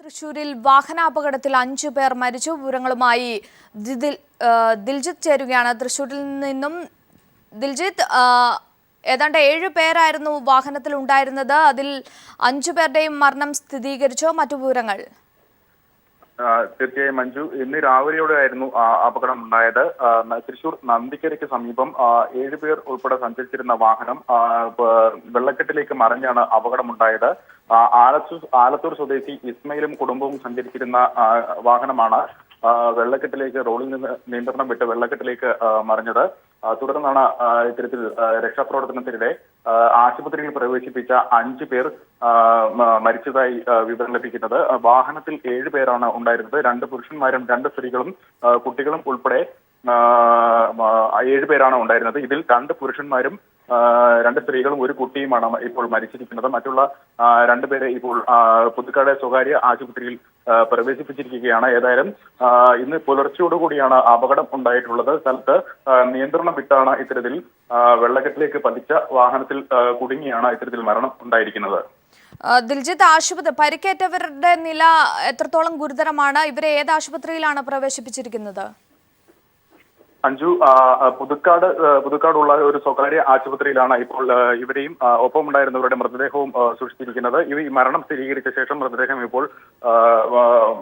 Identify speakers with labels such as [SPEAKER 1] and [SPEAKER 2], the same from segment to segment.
[SPEAKER 1] തൃശൂരിൽ വാഹനാപകടത്തിൽ 5 പേർ മരിച്ചു. വിവരങ്ങളുമായി ദിൽജിത്ത് ചേരുകയാണ് തൃശൂരിൽ നിന്നും. ദിൽജിത്ത്, ഏതാണ്ട് 7 പേരായിരുന്നു വാഹനത്തിൽ ഉണ്ടായിരുന്നത്. അതിൽ 5 പേരുടെയും മരണം സ്ഥിരീകരിച്ചോ? മറ്റു വിവരങ്ങൾ?
[SPEAKER 2] തീർച്ചയായും മഞ്ജു, ഇന്ന് രാവിലെയോടെയായിരുന്നു അപകടം ഉണ്ടായത്. തൃശൂർ നന്ദിക്കരയ്ക്ക് സമീപം 7 പേർ ഉൾപ്പെടെ സഞ്ചരിച്ചിരുന്ന വാഹനം വെള്ളക്കെട്ടിലേക്ക് മറിഞ്ഞാണ് അപകടമുണ്ടായത്. ആലത്തൂർ സ്വദേശി ഇസ്മയിലും കുടുംബവും സഞ്ചരിച്ചിരുന്ന വാഹനമാണ് വെള്ളക്കെട്ടിലേക്ക് റോഡിൽ നിന്ന് നിയന്ത്രണം വിട്ട് വെള്ളക്കെട്ടിലേക്ക് മറിഞ്ഞത്. തുടർന്നാണ് ഇത്തരത്തിൽ രക്ഷാപ്രവർത്തനത്തിനിടെ ആശുപത്രിയിൽ പ്രവേശിപ്പിച്ച 5 പേർ മരിച്ചതായി വിവരം ലഭിക്കുന്നത്. വാഹനത്തിൽ 7 പേരാണ് ഉണ്ടായിരുന്നത്. 2 പുരുഷന്മാരും 2 സ്ത്രീകളും കുട്ടികളും ഉൾപ്പെടെ 7 പേരാണ് ഉണ്ടായിരുന്നത്. ഇതിൽ 2 പുരുഷന്മാരും 2 സ്ത്രീകളും 1 കുട്ടിയുമാണ് ഇപ്പോൾ മരിച്ചിരിക്കുന്നത്. മറ്റുള്ള 2 പേരെ ഇപ്പോൾ പുതുക്കാട് സ്വകാര്യ ആശുപത്രിയിൽ പ്രവേശിപ്പിച്ചിരിക്കുകയാണ്. ഏതായാലും ഇന്ന് പുലർച്ചയോടുകൂടിയാണ് അപകടം ഉണ്ടായിട്ടുള്ളത്. സ്ഥലത്ത് നിയന്ത്രണം വിട്ടാണ് ഇത്തരത്തിൽ വെള്ളക്കെട്ടിലേക്ക് പതിച്ച വാഹനത്തിൽ കുടുങ്ങിയാണ് ഇത്തരത്തിൽ മരണം ഉണ്ടായിരിക്കുന്നത്.
[SPEAKER 1] ദിൽജിത്ത്, പരിക്കേറ്റവരുടെ നില എത്രത്തോളം ഗുരുതരമാണ്? ഇവരെ ഏത് ആശുപത്രിയിലാണ് പ്രവേശിപ്പിച്ചിരിക്കുന്നത്?
[SPEAKER 2] അഞ്ജു, പുതുക്കാടുള്ള ഒരു സ്വകാര്യ ആശുപത്രിയിലാണ് ഇപ്പോൾ ഇവരെയും ഒപ്പമുണ്ടായിരുന്നവരുടെ മൃതദേഹവും സൂക്ഷിച്ചിരിക്കുന്നത്. ഈ മരണം സ്ഥിരീകരിച്ച ശേഷം മൃതദേഹം ഇപ്പോൾ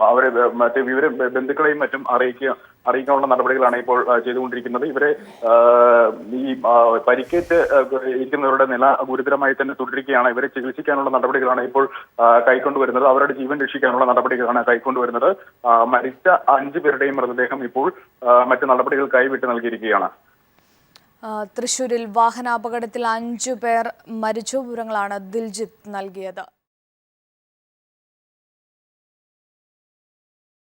[SPEAKER 2] അവരെ ഇവരെ ബന്ധുക്കളെയും മറ്റും അറിയിക്കാനുള്ള നടപടികളാണ് ഇപ്പോൾ ചെയ്തുകൊണ്ടിരിക്കുന്നത്. ഇവരെ ഈ പരിക്കേറ്റ് ഇരിക്കുന്നവരുടെ നില ഗുരുതരമായി തന്നെ തുടരുകയാണ്. ഇവരെ ചികിത്സിക്കാനുള്ള നടപടികളാണ് ഇപ്പോൾ കൈക്കൊണ്ടുവരുന്നത്. അവരുടെ ജീവൻ രക്ഷിക്കാനുള്ള നടപടികളാണ് കൈക്കൊണ്ടുവരുന്നത്. മരിച്ച 5 പേരുടെയും മൃതദേഹം ഇപ്പോൾ മറ്റു നടപടികൾക്കായി വിട്ടു നൽകിയിരിക്കുകയാണ്.
[SPEAKER 1] തൃശൂരിൽ വാഹനാപകടത്തിൽ 5 പേർ മരിച്ചു. വിവരങ്ങളാണ് ദിൽജിത്ത് നൽകിയത്.